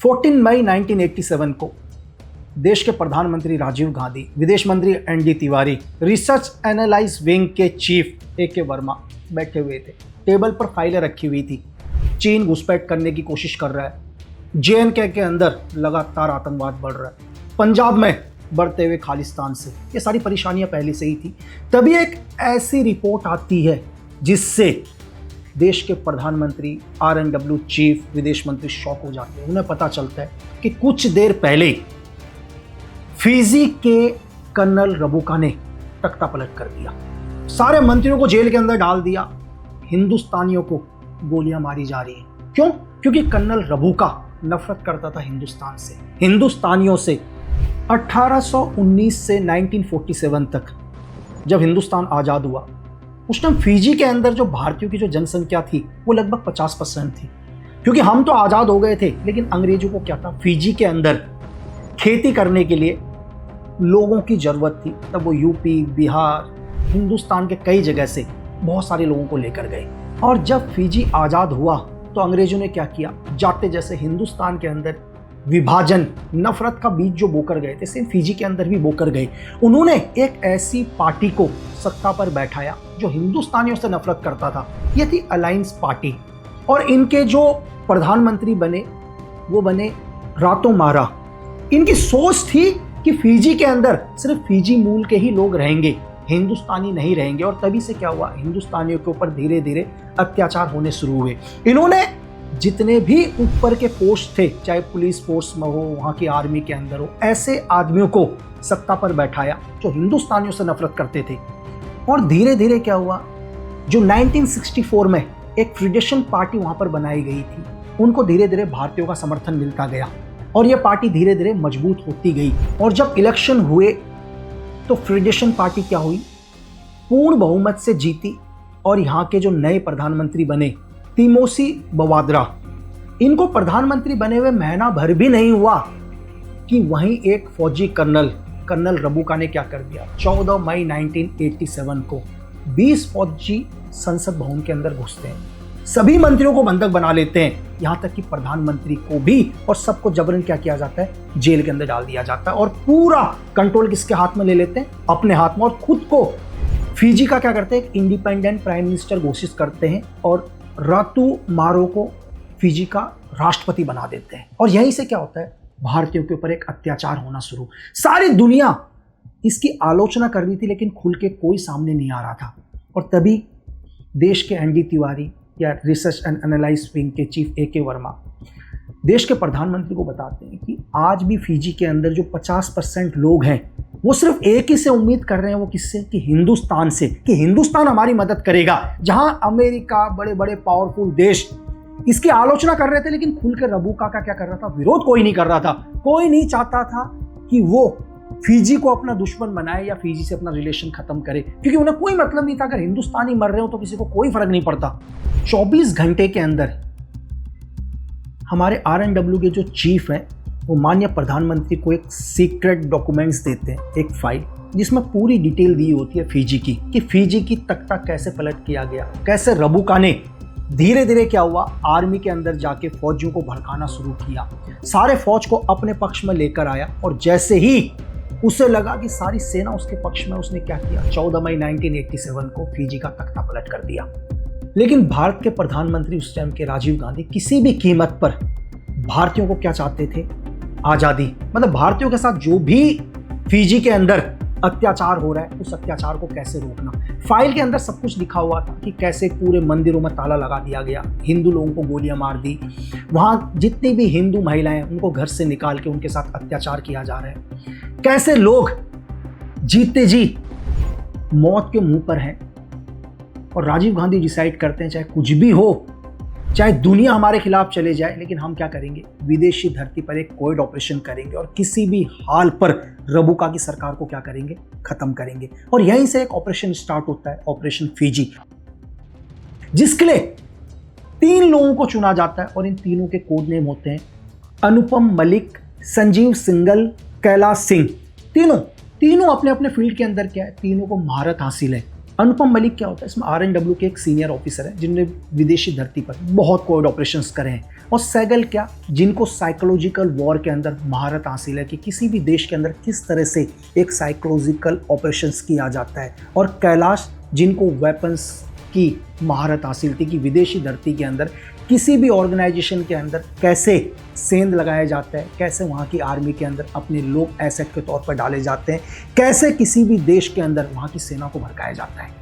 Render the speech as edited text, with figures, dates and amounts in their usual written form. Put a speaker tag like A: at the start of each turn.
A: 14 मई 1987 को देश के प्रधानमंत्री राजीव गांधी, विदेश मंत्री ND. Tiwari, research analyse wing के चीफ ए.के. वर्मा बैठे हुए थे। टेबल पर फाइलें रखी हुई थी। चीन घुसपैठ करने की कोशिश कर रहा है। जे.एन.के के अंदर लगातार आतंकवाद बढ़ रहा है। पंजाब में बढ़ते हुए खालिस्तान से, ये सारी परेशानियां पहले से ही थी। तभी एक ऐसी रिपोर्ट आती है जिससे देश के प्रधानमंत्री, RNW चीफ, विदेश मंत्री शॉक हो जाते हैं। उन्हें पता चलता है कि कुछ देर पहले फिजी के कर्नल रबुका ने तख्ता पलट कर दिया। सारे मंत्रियों को जेल के अंदर डाल दिया। हिंदुस्तानियों को गोलियां मारी जा रही हैं। क्यों? क्योंकि कर्नल रबुका नफरत करता था हिंदुस्तान से, हिंदुस्तानियों से। 1819 से 1947 तक जब हिंदुस्तान आज़ाद हुआ, उस टाइम फिजी के अंदर जो भारतीयों की जो जनसंख्या थी वो लगभग 50% थी। क्योंकि हम तो आज़ाद हो गए थे, लेकिन अंग्रेजों को क्या था, फिजी के अंदर खेती करने के लिए लोगों की ज़रूरत थी। तब वो यूपी, बिहार, हिंदुस्तान के कई जगह से बहुत सारे लोगों को लेकर गए। और जब फिजी आज़ाद हुआ तो अंग्रेजों ने क्या किया, जाते जैसे हिंदुस्तान के अंदर विभाजन, नफरत का बीज जो बोकर गए थे, सेम फिजी के अंदर भी बोकर गए। उन्होंने एक ऐसी पार्टी को सत्ता पर बैठाया जो हिंदुस्तानियों से नफरत करता था। ये थी अलायंस पार्टी। और इनके जो प्रधानमंत्री बने वो बने रातो मारा। इनकी सोच थी कि फिजी के अंदर सिर्फ फिजी मूल के ही लोग रहेंगे, हिंदुस्तानी नहीं रहेंगे। और तभी से क्या हुआ, हिंदुस्तानियों के ऊपर धीरे धीरे अत्याचार होने शुरू हुए। इन्होंने जितने भी ऊपर के पोस्ट थे, चाहे पुलिस फोर्स में हो, वहाँ की आर्मी के अंदर हो, ऐसे आदमियों को सत्ता पर बैठाया जो हिंदुस्तानियों से नफरत करते थे। और धीरे धीरे क्या हुआ, जो 1964 में एक फेडरेशन पार्टी वहाँ पर बनाई गई थी, उनको धीरे धीरे भारतीयों का समर्थन मिलता गया और यह पार्टी धीरे धीरे मजबूत होती गई। और जब इलेक्शन हुए तो फेडरेशन पार्टी क्या हुई, पूर्ण बहुमत से जीती। और यहाँ के जो नए प्रधानमंत्री बने, तिमोसी बवाद्रा, इनको प्रधानमंत्री बने हुए महीना भर भी नहीं हुआ कि वहीं एक फौजी कर्नल रबुका ने क्या कर दिया। 14 मई 1987 को 20 फौजी संसद भवन के अंदर घुसते हैं, सभी मंत्रियों को बंधक बना लेते हैं, यहाँ तक कि प्रधानमंत्री को भी। और सबको जबरन क्या किया जाता है, जेल के अंदर डाल दिया जाता है। और पूरा कंट्रोल किसके हाथ में ले लेते हैं, अपने हाथ में। और खुद को फिजी का क्या करते हैं, एक इंडिपेंडेंट प्राइम मिनिस्टर घोषित करते हैं और रातू मारो को फिजी का राष्ट्रपति बना देते हैं। और यहीं से क्या होता है, भारतीयों के ऊपर एक अत्याचार होना शुरू। सारी दुनिया इसकी आलोचना कर रही थी, लेकिन खुल के कोई सामने नहीं आ रहा था। और तभी देश के एन.डी. तिवारी या रिसर्च एंड एनालाइज विंग के चीफ ए.के. वर्मा देश के प्रधानमंत्री को बताते हैं कि आज भी फिजी के अंदर जो 50% लोग हैं, वो सिर्फ एक ही से उम्मीद कर रहे हैं। वो किससे, कि हिंदुस्तान से, कि हिंदुस्तान हमारी मदद करेगा। जहां अमेरिका, बड़े बड़े पावरफुल देश इसकी आलोचना कर रहे थे, लेकिन खुल कर रबुका का क्या कर रहा था, विरोध कोई नहीं कर रहा था। कोई नहीं चाहता था कि वो फिजी को अपना दुश्मन बनाए या फिजी से अपना रिलेशन खत्म करे, क्योंकि उन्हें कोई मतलब नहीं था। अगर हिंदुस्तानी मर रहे हो तो किसी को कोई फर्क नहीं पड़ता। 24 घंटे के अंदर हमारे RNW के जो चीफ हैं, वो माननीय प्रधानमंत्री को एक सीक्रेट डॉक्यूमेंट्स देते हैं, एक फाइल जिसमें पूरी डिटेल दी होती है फिजी की, कि फिजी की तख्ता कैसे पलट किया गया, कैसे रबुका ने धीरे धीरे क्या हुआ, आर्मी के अंदर जाके फौजियों को भड़काना शुरू किया, सारे फौज को अपने पक्ष में लेकर आया। और जैसे ही उसे लगा कि सारी सेना उसके पक्ष में, उसने क्या किया, 14 मई 1987 को फिजी का तख्ता पलट कर दिया। लेकिन भारत के प्रधानमंत्री उस टाइम के राजीव गांधी किसी भी कीमत पर भारतीयों को क्या चाहते थे, आज़ादी। मतलब भारतीयों के साथ जो भी फिजी के अंदर अत्याचार हो रहा है, उस अत्याचार को कैसे रोकना। फाइल के अंदर सब कुछ लिखा हुआ था कि कैसे पूरे मंदिरों में ताला लगा दिया गया, हिंदू लोगों को गोलियां मार दी, वहाँ जितनी भी हिंदू महिलाएं उनको घर से निकाल के उनके साथ अत्याचार किया जा रहा है, कैसे लोग जीते जी मौत के मुंह पर हैं। और राजीव गांधी डिसाइड करते हैं, चाहे कुछ भी हो, चाहे दुनिया हमारे खिलाफ चले जाए, लेकिन हम क्या करेंगे, विदेशी धरती पर एक कोविड ऑपरेशन करेंगे और किसी भी हाल पर रबुका की सरकार को क्या करेंगे, खत्म करेंगे। और यहीं से एक ऑपरेशन स्टार्ट होता है, ऑपरेशन फिजी, जिसके लिए 3 लोगों को चुना जाता है। और इन तीनों के कोड नेम होते हैं अनुपम मलिक, संजीव सिंघल, कैलाश सिंह। तीनों अपने अपने फील्ड के अंदर क्या है, तीनों को महारत हासिल है। अनुपम मलिक क्या होता है, इसमें RNW के एक सीनियर ऑफिसर है जिन्होंने विदेशी धरती पर बहुत कोविड ऑपरेशंस करे हैं। और सैगल क्या, जिनको साइकोलॉजिकल वॉर के अंदर महारत हासिल है कि किसी भी देश के अंदर किस तरह से एक साइकोलॉजिकल ऑपरेशंस किया जाता है। और कैलाश, जिनको वेपन्स की महारत हासिल थी कि विदेशी धरती के अंदर किसी भी ऑर्गेनाइजेशन के अंदर कैसे सेंध लगाया जाता है, कैसे वहाँ की आर्मी के अंदर अपने लोग एसेट के तौर पर डाले जाते हैं, कैसे किसी भी देश के अंदर वहाँ की सेना को भड़काया जाता है।